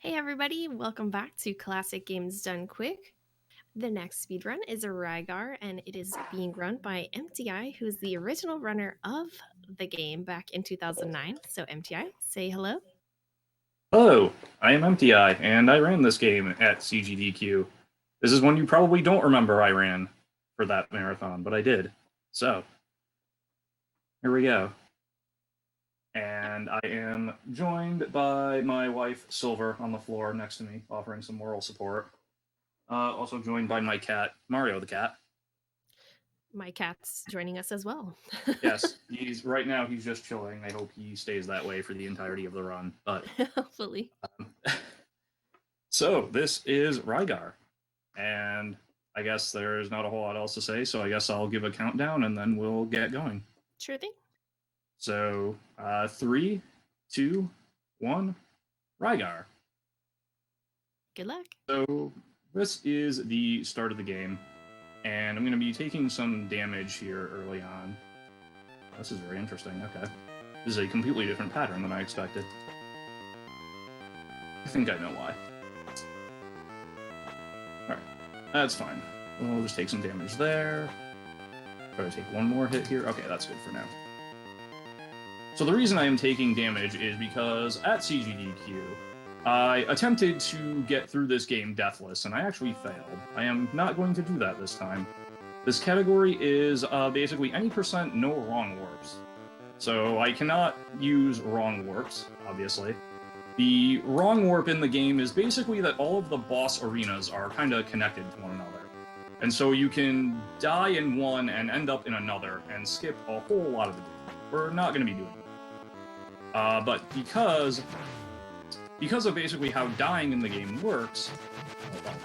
Hey everybody, welcome back to Classic Games Done Quick. The next speedrun is a Rygar, and it is being run by Emptyeye, who is the original runner of the game back in 2009. So Emptyeye, say hello. Hello, I am Emptyeye, and I ran this game at CGDQ. This is one you probably don't remember I ran for that marathon, but I did. So, here we go. And I am joined by my wife, Silver, on the floor next to me, offering some moral support. Also joined by my cat, Mario the cat. My cat's joining us as well. Yes, right now he's just chilling. I hope he stays that way for the entirety of the run. But Hopefully. so this is Rygar, and I guess there's not a whole lot else to say, so I guess I'll give a countdown and then we'll get going. Sure thing. So, 3, 2, 1, Rygar. Good luck. So, this is the start of the game, and I'm going to be taking some damage here early on. This is very interesting. Okay. This is a completely different pattern than I expected. I think I know why. Alright, that's fine. We'll just take some damage there. Try to take one more hit here. Okay, that's good for now. So the reason I am taking damage is because at CGDQ, I attempted to get through this game deathless, and I actually failed. I am not going to do that this time. This category is basically any percent no wrong warps. So I cannot use wrong warps, obviously. The wrong warp in the game is basically that all of the boss arenas are kind of connected to one another. And so you can die in one and end up in another and skip a whole lot of the game. We're not going to be doing that. But because of basically how dying in the game works,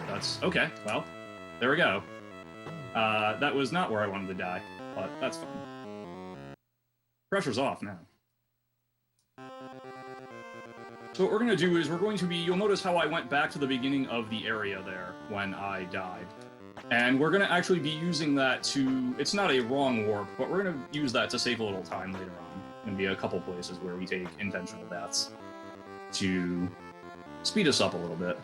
that's okay. Well, there we go. That was not where I wanted to die, but that's fine. Pressure's off now. So what we're going to do is you'll notice how I went back to the beginning of the area there when I died. And we're going to actually be using that it's not a wrong warp, but we're going to use that to save a little time later on. Going to be a couple places where we take intentional deaths to speed us up a little bit.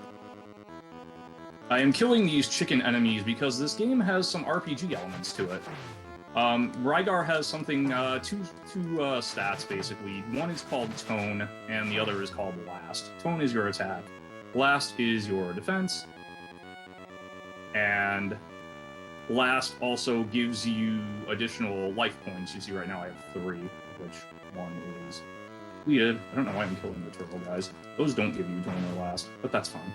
I am killing these chicken enemies because this game has some RPG elements to it. Rygar has something, two stats basically. One is called Tone, and the other is called Blast. Tone is your attack. Blast is your defense. And Blast also gives you additional life points. You see right now I have 3, which one is depleted. I don't know why I'm killing the turtle guys. Those don't give you Tone or Blast, but that's fine.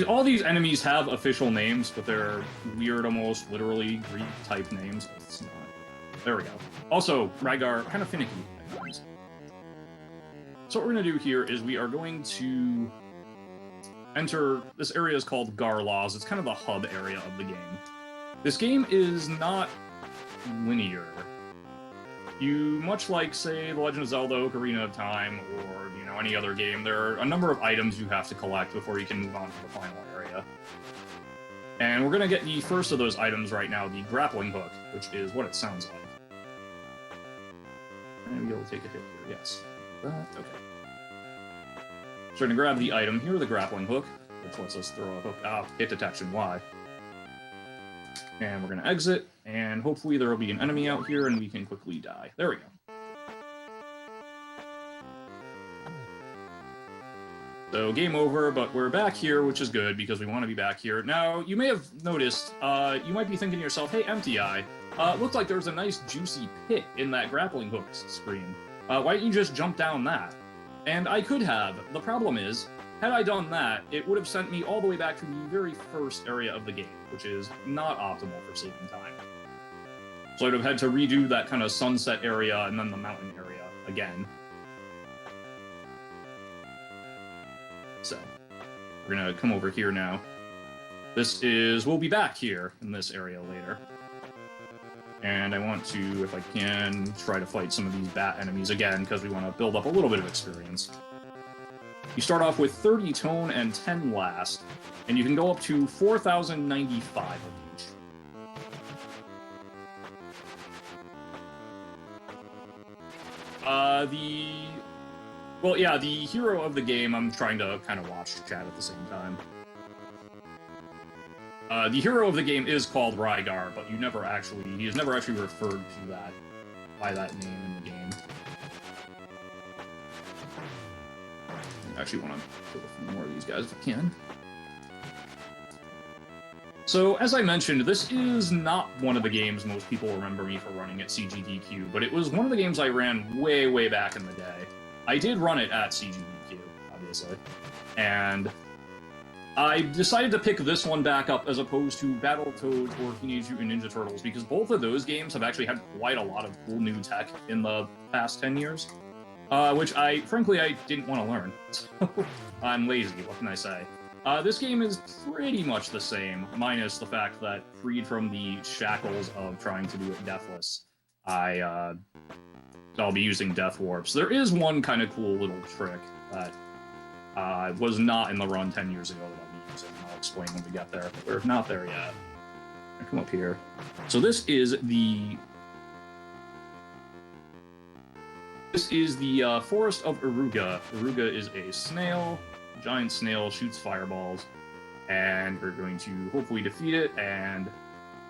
All these enemies have official names, but they're weird, almost literally Greek-type names. It's not. There we go. Also, Rygar, kind of finicky at times. So what we're going to do here is we are going to enter... This area is called Garlaws. It's kind of the hub area of the game. This game is not linear. Much like, say, The Legend of Zelda Ocarina of Time, or, any other game, there are a number of items you have to collect before you can move on to the final area. And we're going to get the first of those items right now, the grappling hook, which is what it sounds like. And we'll take a hit here, yes. Okay. So we're going to grab the item here, the grappling hook, which lets us throw a hook out, hit detection Y. And we're going to exit, and hopefully there will be an enemy out here and we can quickly die. There we go. So game over, but we're back here, which is good because we want to be back here. Now, you may have noticed, you might be thinking to yourself, hey, Emptyeye, looked like there was a nice juicy pit in that grappling hook screen. Why didn't you just jump down that? And I could have. The problem is, had I done that, it would have sent me all the way back to the very first area of the game, which is not optimal for saving time. So I'd have had to redo that kind of sunset area and then the mountain area again. So, we're going to come over here now. We'll be back here in this area later. And I want to, if I can, try to fight some of these bat enemies again, because we want to build up a little bit of experience. You start off with 30 Tone and 10 Blast, and you can go up to 4,095 of each. Well, yeah, the hero of the game, I'm trying to kind of watch chat at the same time. The hero of the game is called Rygar, but he is never actually referred to that by that name in the game. I actually want to kill a few more of these guys if I can. So, as I mentioned, this is not one of the games most people remember me for running at CGDQ, but it was one of the games I ran way, way back in the day. I did run it at CGDQ, obviously, and I decided to pick this one back up as opposed to Battletoads or Teenage Mutant Ninja Turtles, because both of those games have actually had quite a lot of cool new tech in the past 10 years, which frankly, I didn't want to learn. So I'm lazy, what can I say? This game is pretty much the same, minus the fact that, freed from the shackles of trying to do it deathless, I'll be using Death Warps. There is one kind of cool little trick that was not in the run 10 years ago that I'll be using. I'll explain when we get there, but we're not there yet. I come up here. So this is the Forest of Aruga. Aruga is a snail. Giant snail, shoots fireballs, and we're going to hopefully defeat it and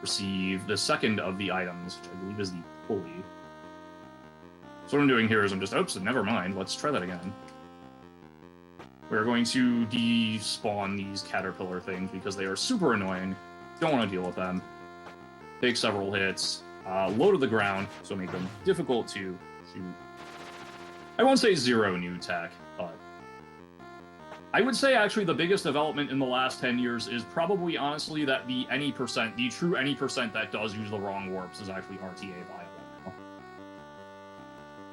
receive the second of the items, which I believe is the pulley. So what I'm doing here is oops, never mind, let's try that again. We're going to despawn these caterpillar things because they are super annoying. Don't want to deal with them. Take several hits, low to the ground, so make them difficult to shoot. I won't say zero new tech, but I would say actually the biggest development in the last 10 years is probably honestly that the true any percent that does use the wrong warps is actually RTA viable now.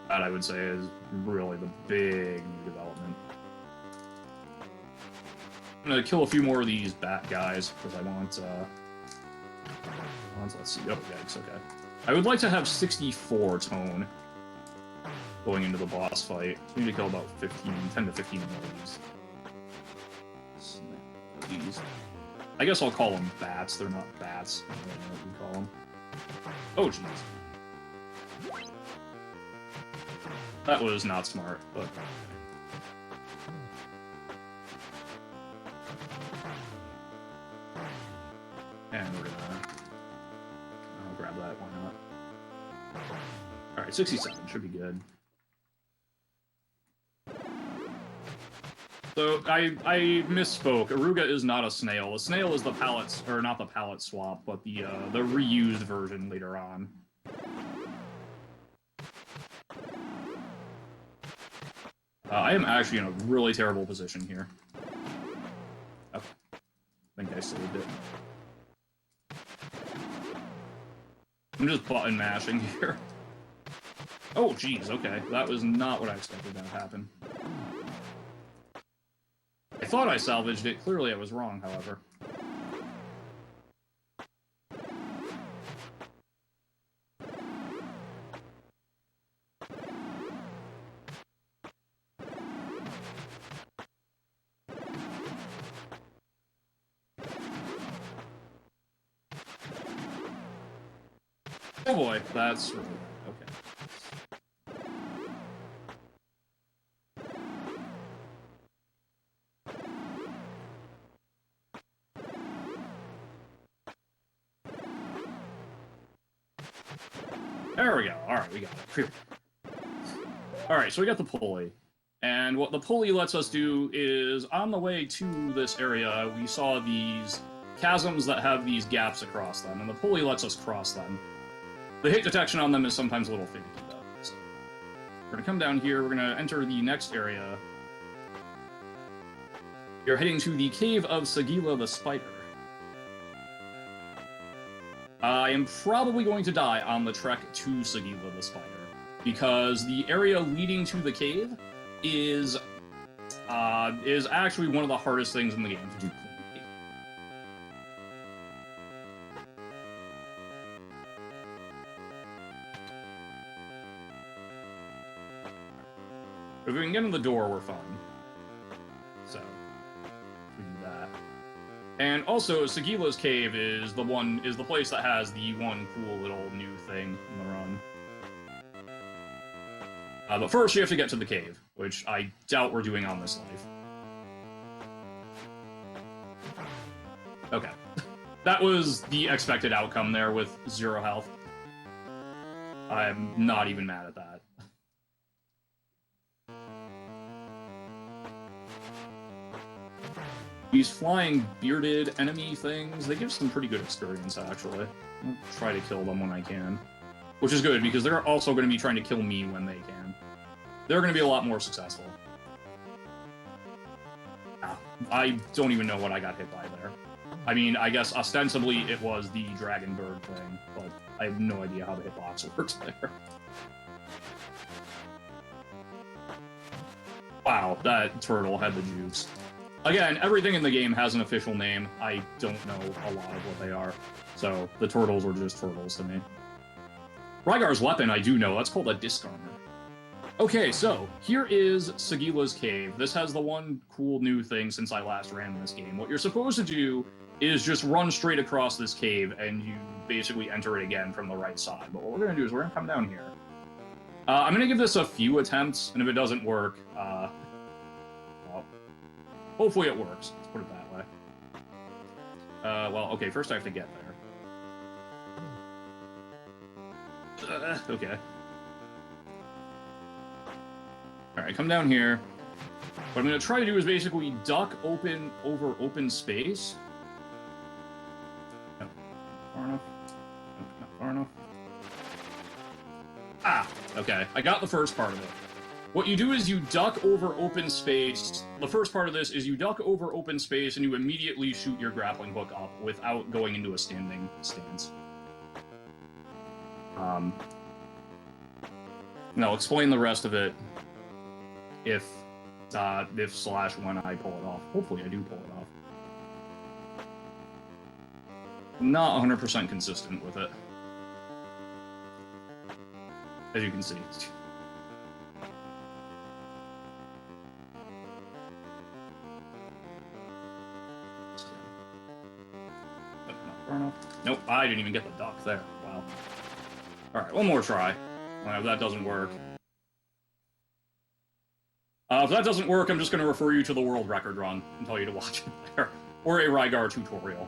That I would say is really the big new development. I'm gonna kill a few more of these bat guys because I want let's see. Oh, yikes, okay. I would like to have 64 tone going into the boss fight. So we need to kill about 10 to 15 more of these. I guess I'll call them bats. They're not bats. I don't know what we call them. Oh, jeez. That was not smart, but... And we're gonna... I'll grab that, why not? Alright, 67 should be good. So, I misspoke. Aruga is not a snail. A snail is the palette, or not the palette swap, but the reused version later on. I am actually in a really terrible position here. Okay. I think I saved it. I'm just button mashing here. Oh, jeez, okay. That was not what I expected to happen. I thought I salvaged it. Clearly I was wrong, however. Oh boy, that's really bad. Okay. There we go. Alright, we got it. Phew. Alright, so we got the pulley. And what the pulley lets us do is, on the way to this area, we saw these chasms that have these gaps across them, and the pulley lets us cross them. The hit detection on them is sometimes a little finicky, though. So we're going to come down here, we're going to enter the next area. You're heading to the Cave of Sagila the Spider. I am probably going to die on the trek to Sagila the Spider, because the area leading to the cave is actually one of the hardest things in the game to do. If we can get in the door, we're fine. So, we do that. And also, Sagila's cave is the place that has the one cool little new thing in the run. But first, you have to get to the cave, which I doubt we're doing on this life. Okay. That was the expected outcome there with 0 health. I'm not even mad at that. These flying bearded enemy things, they give some pretty good experience, actually. I'll try to kill them when I can. Which is good, because they're also going to be trying to kill me when they can. They're going to be a lot more successful. I don't even know what I got hit by there. I mean, I guess ostensibly it was the dragon bird thing, but I have no idea how the hitbox works there. Wow, that turtle had the juice. Again, everything in the game has an official name. I don't know a lot of what they are, so the turtles were just turtles to me. Rygar's weapon, I do know. That's called a disc armor. Okay, so here is Sagila's cave. This has the one cool new thing since I last ran this game. What you're supposed to do is just run straight across this cave, and you basically enter it again from the right side. But what we're going to do is we're going to come down here. I'm going to give this a few attempts, and if it doesn't work, well, hopefully it works. Let's put it that way. Well, okay, first I have to get there. Okay. Alright, come down here. What I'm going to try to do is basically duck over open space. No, far enough. No, not far enough. Ah! Okay, I got the first part of it. What you do is you duck over open space. The first part of this is you duck over open space and you immediately shoot your grappling hook up without going into a standing stance. And I'll explain the rest of it if / when I pull it off. Hopefully I do pull it off. I'm not 100% consistent with it, as you can see. Nope, I didn't even get the duck there. Wow. Alright, one more try. If that doesn't work. If that doesn't work, I'm just going to refer you to the world record run and tell you to watch it there. Or a Rygar tutorial.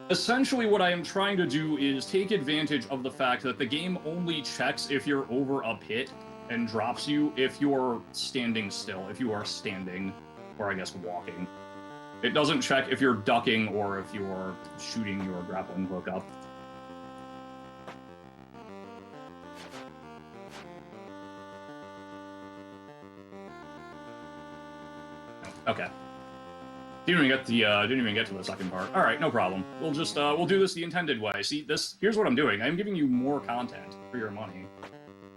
Essentially, what I am trying to do is take advantage of the fact that the game only checks if you're over a pit and drops you if you're standing still, if you are standing, or I guess walking. It doesn't check if you're ducking or if you're shooting your grappling hook up. Okay. Didn't even get to the second part. All right, no problem. We'll just we'll do this the intended way. See, here's what I'm doing. I'm giving you more content for your money.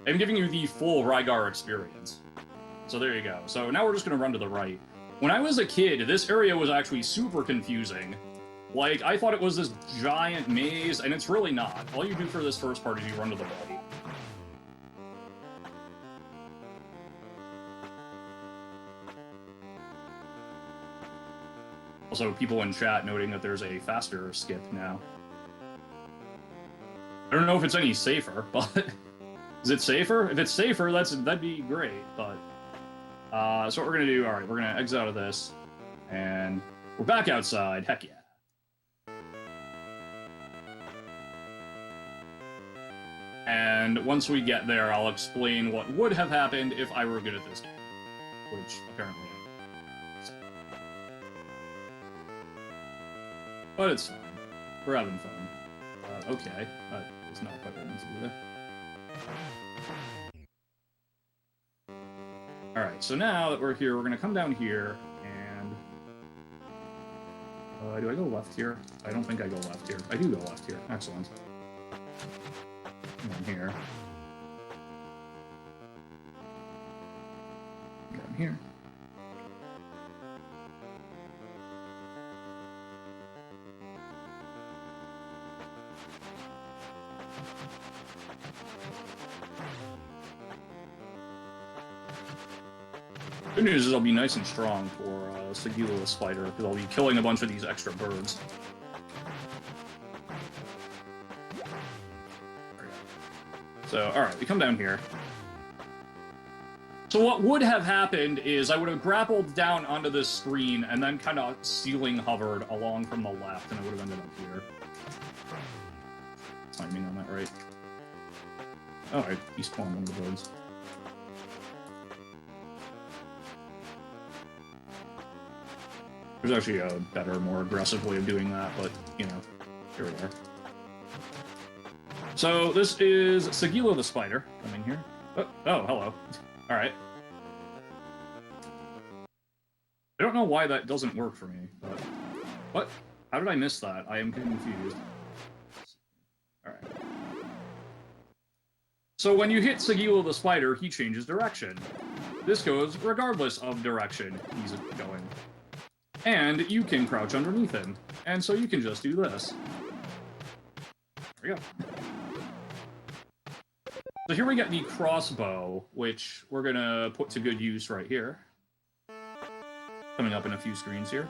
I'm giving you the full Rygar experience. So there you go. So now we're just gonna run to the right. When I was a kid, this area was actually super confusing. Like, I thought it was this giant maze, and it's really not. All you do for this first part is you run to the right. Also, people in chat noting that there's a faster skip now. I don't know if it's any safer, but is it safer? If it's safer, that'd be great. But so what we're gonna do? All right, we're gonna exit out of this, and we're back outside. Heck yeah! And once we get there, I'll explain what would have happened if I were good at this game, which apparently. But it's fine. We're having fun. Okay. It's not what I meant to do there. Alright, so now that we're here, we're going to come down here, and... do I go left here? I don't think I go left here. I do go left here. Excellent. Down here. Down here. Good news is I'll be nice and strong for Sagila the Spider, because I'll be killing a bunch of these extra birds. So, alright, we come down here. So what would have happened is I would have grappled down onto this screen and then kind of ceiling hovered along from the left, and I would have ended up here. Timing on that right. Alright, he spawned one of those. There's actually a better, more aggressive way of doing that, but, you know, here we are. So this is Sagilo the Spider coming here. Oh, hello. Alright. I don't know why that doesn't work for me, but... What? How did I miss that? I am confused. Alright. So when you hit Sagilo the Spider, he changes direction. This goes regardless of direction he's going. And you can crouch underneath him. And so you can just do this. There we go. So here we get the crossbow, which we're gonna put to good use right here. Coming up in a few screens here.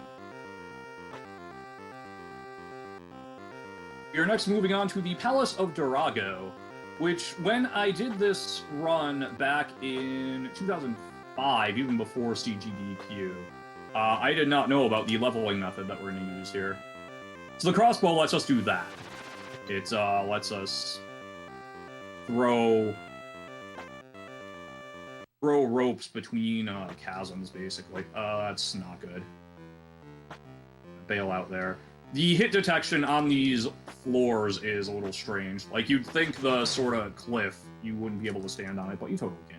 We're next moving on to the Palace of Durago, which, when I did this run back in 2005, even before CGDQ, I did not know about the leveling method that we're going to use here. So the crossbow lets us do that. It lets us throw ropes between chasms, basically. That's not good. Bail out there. The hit detection on these floors is a little strange. Like, you'd think the sort of cliff, you wouldn't be able to stand on it, but you totally can.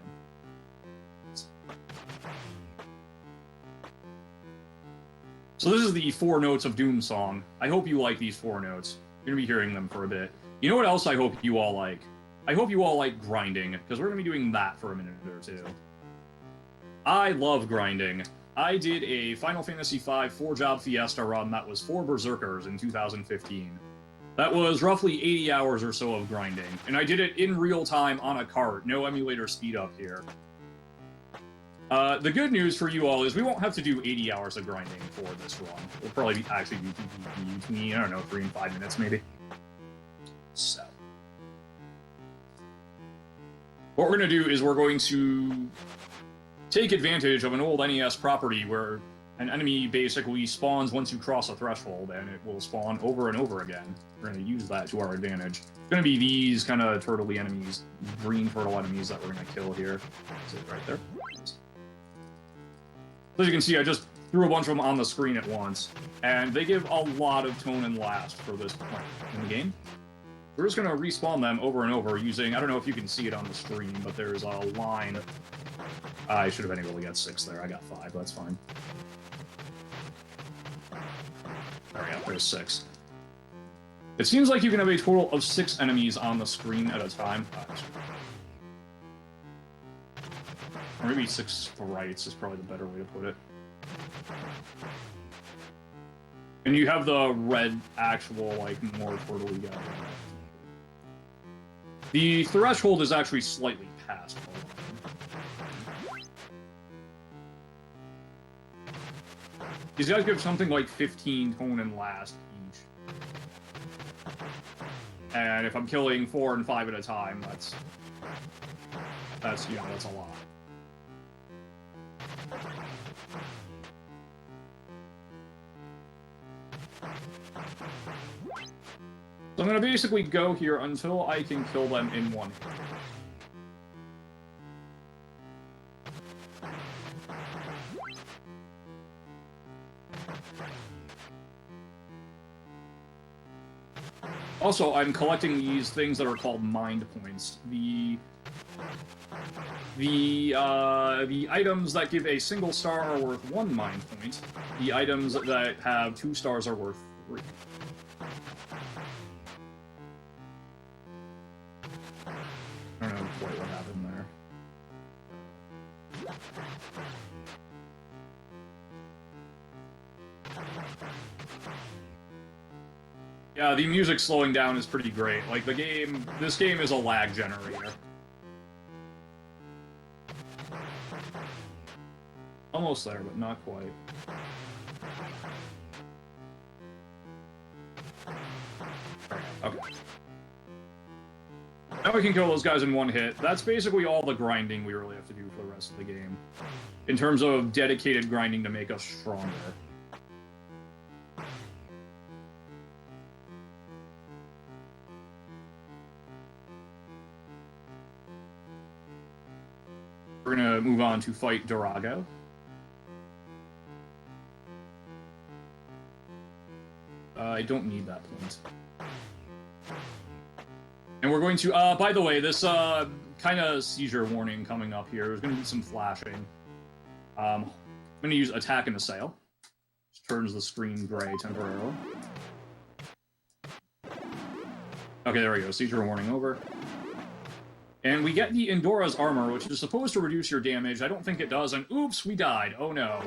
So this is the 4 Notes of Doom song. I hope you like these 4 notes. You're going to be hearing them for a bit. You know what else I hope you all like? I hope you all like grinding, because we're going to be doing that for a minute or two. I love grinding. I did a Final Fantasy V 4-job Fiesta run that was 4 Berserkers in 2015. That was roughly 80 hours or so of grinding, and I did it in real time on a cart, no emulator speed up here. The good news for you all is we won't have to do 80 hours of grinding for this run. We'll probably actually be between, I don't know, 3 and 5 minutes maybe. So. What we're going to do is we're going to take advantage of an old NES property where an enemy basically spawns once you cross a threshold, and it will spawn over and over again. We're going to use that to our advantage. It's going to be these kind of turtle-y enemies, green turtle enemies that we're going to kill here. That's it right there. As you can see, I just threw a bunch of them on the screen at once, and they give a lot of tone and last for this point in the game. We're just going to respawn them over and over using, I don't know if you can see it on the screen, but there's a line. I should have been able to get 6 there. I got 5, that's fine. There we go, there's 6. It seems like you can have a total of 6 enemies on the screen at a time. Or maybe 6 sprites is probably the better way to put it. And you have the red, actual, like, more turtle-y guy. The threshold is actually slightly past. These guys give something like 15 tone and last each. And if I'm killing 4 and 5 at a time, that's you know, that's a lot. So I'm going to basically go here until I can kill them in one hit. Also, I'm collecting these things that are called mind points. The items that give a single star are worth 1 mind point. The items that have 2 stars are worth 3. I don't know quite what happened there. Yeah, the music slowing down is pretty great. Like, this game is a lag generator. Almost there, but not quite. Okay. Now we can kill those guys in one hit. That's basically all the grinding we really have to do for the rest of the game. In terms of dedicated grinding to make us stronger. We're gonna move on to fight Dorago. I don't need that point. And we're going to, by the way, this kind of seizure warning coming up here. There's going to be some flashing. I'm going to use Attack and Assail. Just turns the screen gray temporarily. Okay, there we go. Seizure warning over. And we get the Endora's Armor, which is supposed to reduce your damage. I don't think it does, and oops, we died. Oh no.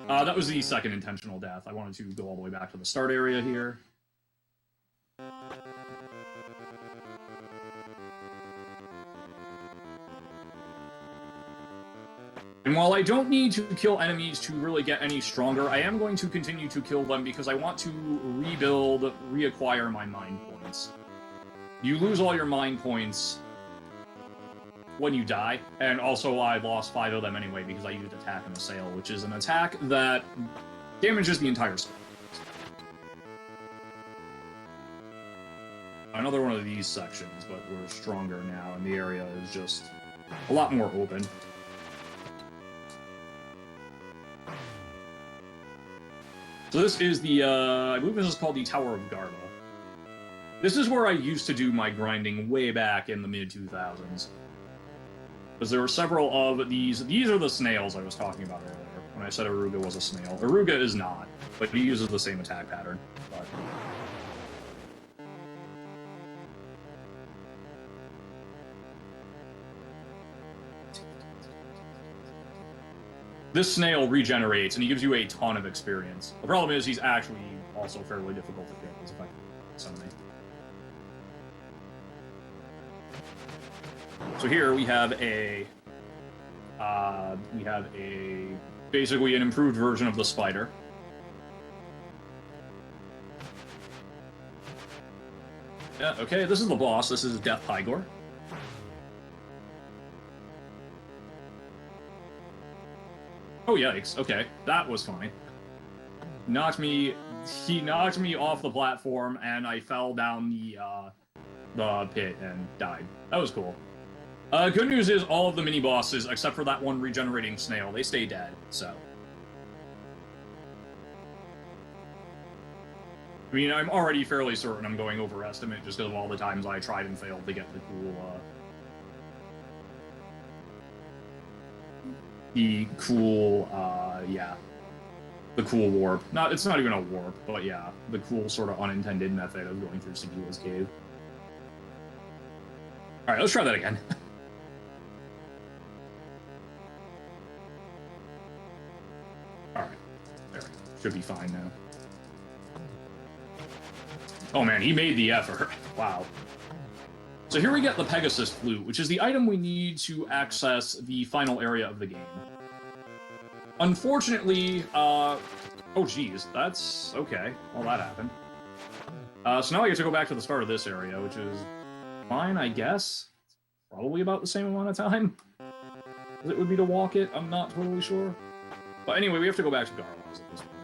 That was the second intentional death. I wanted to go all the way back to the start area here. And while I don't need to kill enemies to really get any stronger, I am going to continue to kill them because I want to rebuild, reacquire my mind points. You lose all your mind points when you die, and also I lost 5 of them anyway because I used Attack and Assail, which is an attack that damages the entire squad. Another one of these sections, but we're stronger now, and the area is just a lot more open. So this is the, I believe this is called the Tower of Garba. This is where I used to do my grinding way back in the mid-2000s. Because there were several of these. These are the snails I was talking about earlier, when I said Aruga was a snail. Aruga is not, but he uses the same attack pattern. But... this snail regenerates, and he gives you a ton of experience. The problem is he's actually also fairly difficult to kill. It's effective summoning. So here we have a basically an improved version of the spider. Yeah, okay, this is the boss. This is Death Hygor. Oh yikes! Okay, that was funny. He knocked me off the platform, and I fell down the pit and died. That was cool. Good news is all of the mini-bosses, except for that one regenerating snail, they stay dead, so. I mean, I'm already fairly certain I'm going overestimate just because of all the times I tried and failed to get the cool warp. It's not even a warp, but yeah, the cool sort of unintended method of going through Segila's cave. Alright, let's try that again. Alright, there we go. Should be fine now. Oh man, he made the effort. Wow. So here we get the Pegasus Flute, which is the item we need to access the final area of the game. Unfortunately, oh geez, that's okay. Well, that happened. So now I get to go back to the start of this area, which is fine, I guess. Probably about the same amount of time as it would be to walk it. I'm not totally sure. But anyway, we have to go back to Garlo's at this point.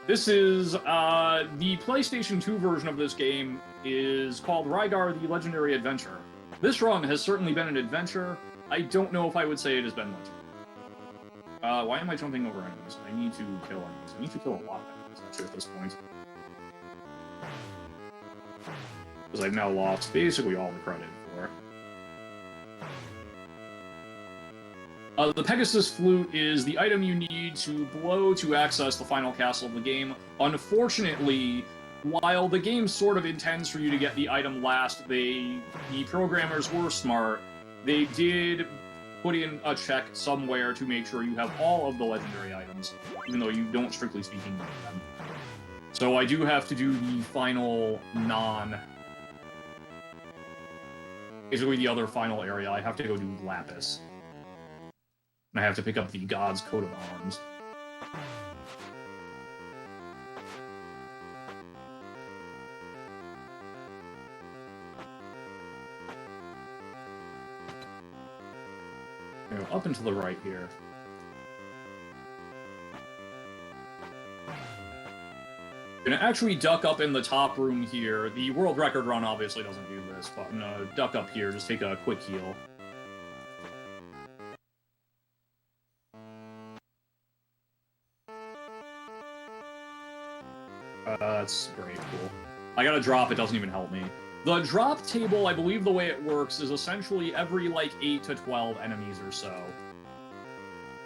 This is, the PlayStation 2 version of this game is called Rygar the Legendary Adventure. This run has certainly been an adventure. I don't know if I would say it has been legendary. Why am I jumping over enemies? I need to kill enemies. I need to kill a lot of enemies, actually, at this point. Because I've now lost basically all the credit for. The Pegasus Flute is the item you need to blow to access the final castle of the game. Unfortunately, while the game sort of intends for you to get the item last, the programmers were smart. They did put in a check somewhere to make sure you have all of the legendary items, even though you don't, strictly speaking, need them. So I do have to do the final basically the other final area. I have to go do Lapis. And I have to pick up the God's Coat of Arms. Go up and to the right here. Gonna actually duck up in the top room here. The world record run obviously doesn't do this, but I'm gonna duck up here, just take a quick heal. That's great, cool. I got a drop, it doesn't even help me. The drop table, I believe the way it works is essentially every, like, 8 to 12 enemies or so,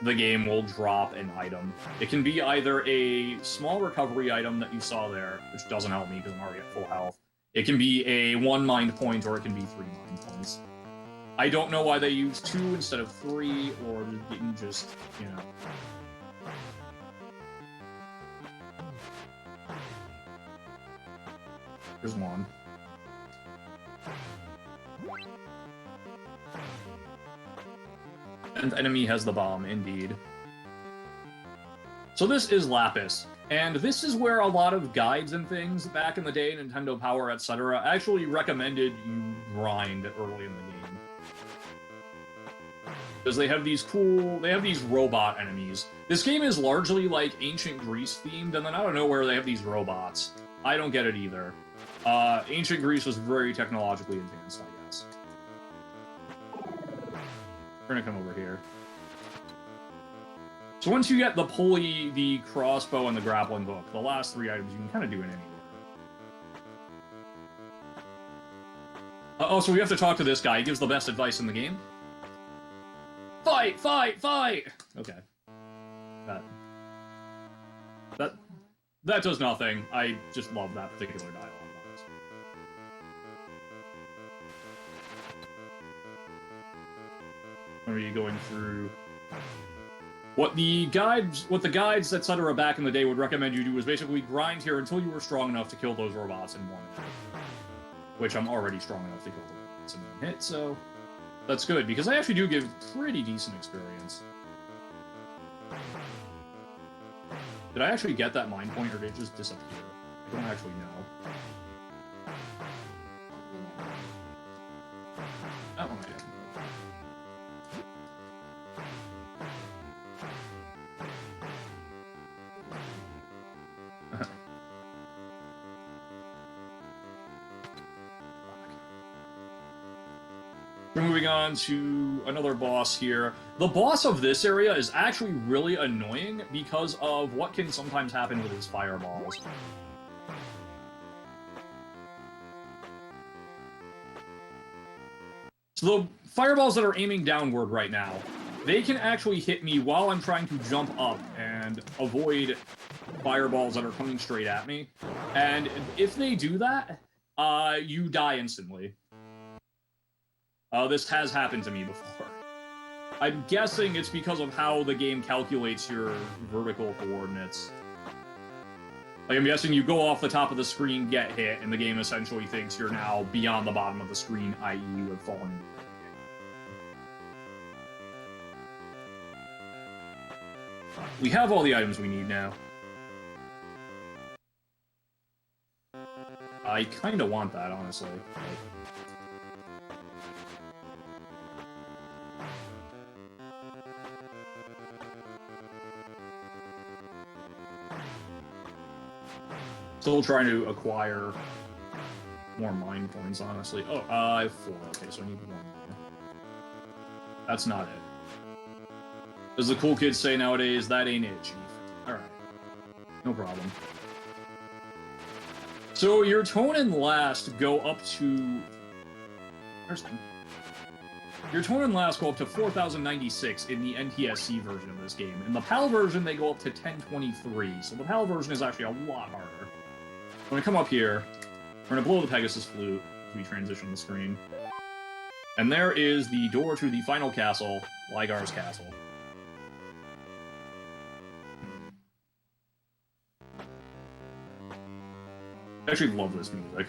the game will drop an item. It can be either a small recovery item that you saw there, which doesn't help me because I'm already at full health. It can be a 1 mind point, or it can be 3 mind points. I don't know why they use 2 instead of 3, or didn't just, you know... There's one. And the enemy has the bomb, indeed. So this is Lapis, and this is where a lot of guides and things back in the day, Nintendo Power, etc., actually recommended you grind early in the game. Because they have these robot enemies. This game is largely like ancient Greece themed, and then out of nowhere they have these robots. I don't get it either. Ancient Greece was very technologically advanced, I guess. We're gonna come over here. So once you get the pulley, the crossbow, and the grappling hook, the last 3 items you can kind of do in any order. Oh, so we have to talk to this guy. He gives the best advice in the game. Fight! Fight! Fight! Okay. That does nothing. I just love that particular dialogue. Are you going through what the guides, etc. back in the day would recommend you do was basically grind here until you were strong enough to kill those robots in 1 hit. Which I'm already strong enough to kill the robots in 1 hit, so that's good, because they actually do give pretty decent experience. Did I actually get that mind point, or did it just disappear? I don't actually know. That one I did. We're moving on to another boss here. The boss of this area is actually really annoying because of what can sometimes happen with his fireballs. So the fireballs that are aiming downward right now, they can actually hit me while I'm trying to jump up and avoid fireballs that are coming straight at me. And if they do that, you die instantly. This has happened to me before. I'm guessing it's because of how the game calculates your vertical coordinates. Like, I'm guessing you go off the top of the screen, get hit, and the game essentially thinks you're now beyond the bottom of the screen, i.e. you have fallen into the game. We have all the items we need now. I kinda want that, honestly. Still trying to acquire more mind points, honestly. Oh, I have 4. Okay, so I need 1 more. That's not it. As the cool kids say nowadays, that ain't it, Chief. Alright. No problem. So your tone and last go up to... Your tone and last go up to 4096 in the NTSC version of this game. In the PAL version, they go up to 1023, so the PAL version is actually a lot harder. I'm gonna come up here, we're gonna blow the Pegasus flute as we transition the screen. And there is the door to the final castle, Rygar's castle. I actually love this music.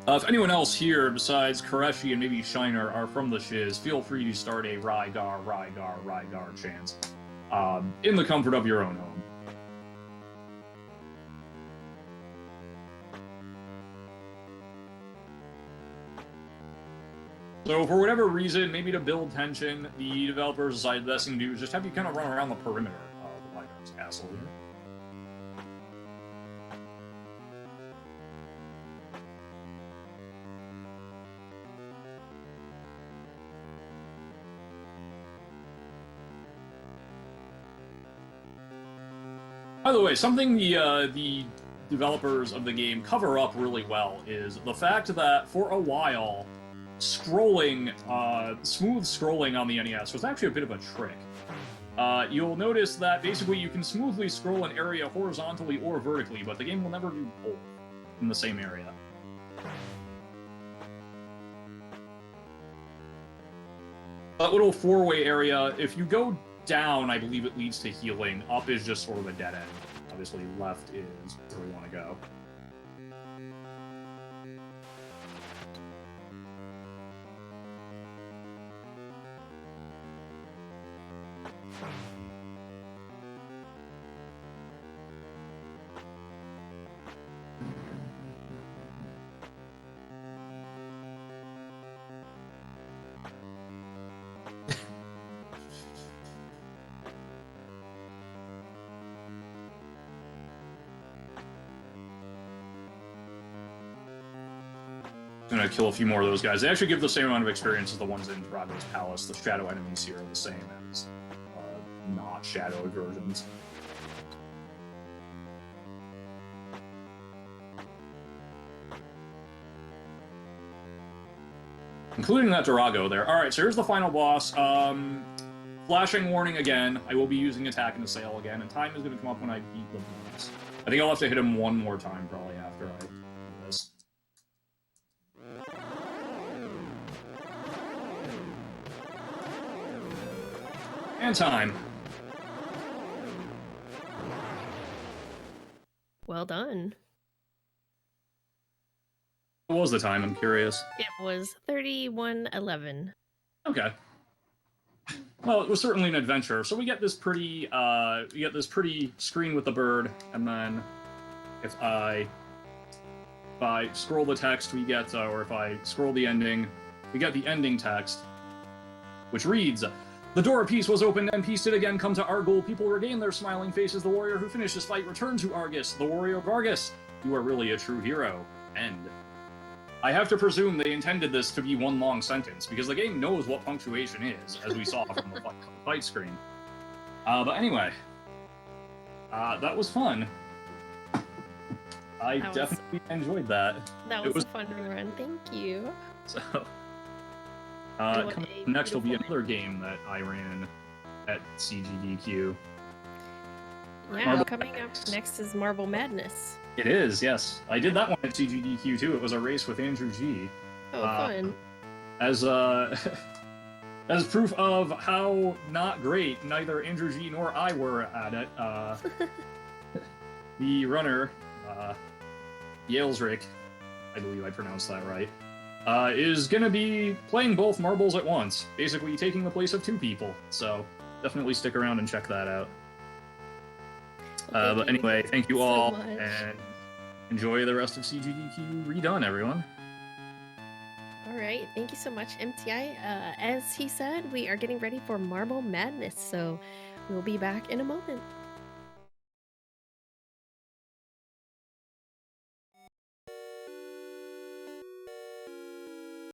If anyone else here, besides Koreshi and maybe Shiner, are from the shiz, feel free to start a Rygar, Rygar, Rygar chant in the comfort of your own home. So for whatever reason, maybe to build tension, the developers decided the best thing to do is just have you kind of run around the perimeter of Rygar's castle here. By the way, something the developers of the game cover up really well is the fact that for a while, scrolling, smooth scrolling on the NES was actually a bit of a trick. You'll notice that basically you can smoothly scroll an area horizontally or vertically, but the game will never do both in the same area. That little four-way area, if you go down, I believe it leads to healing. Up is just sort of a dead end. Obviously, left is where we want to go. I'm gonna kill a few more of those guys. They actually give the same amount of experience as the ones in Drago's Palace. The shadow enemies here are the same as not shadow versions. Including that Drago there. Alright, so here's the final boss. Flashing warning again. I will be using attack and assail again, and time is going to come up when I beat the boss. I think I'll have to hit him one more time probably after I do this. And time. Well done. What was the time? I'm curious. It was 31:11. Okay. Well, it was certainly an adventure. So we get this pretty screen with the bird, and then if I scroll the text, we get, or if I scroll the ending, we get the ending text, which reads: "The door of peace was opened, and peace did again come to Argol. People regained their smiling faces. The warrior who finished his fight returned to Argus. The warrior Gargus, you are really a true hero." End. I have to presume they intended this to be one long sentence, because the game knows what punctuation is, as we saw from the fight screen. But anyway, that was fun. I definitely enjoyed that. That was a fun run. Thank you. So, coming up next will be another game that I ran at CGDQ. Yeah, coming up next is Marble Madness. It is, yes. I did that one at CGDQ too. It was a race with Andrew G. Oh, fun. As as proof of how not great neither Andrew G nor I were at it, the runner, Yalesrick, I believe I pronounced that right, is going to be playing both marbles at once, basically taking the place of two people. So definitely stick around and check that out. But anyway, thank you all, and enjoy the rest of CGDQ Redone, everyone. All right, thank you so much, Emptyeye. As he said, we are getting ready for Marble Madness, so we'll be back in a moment.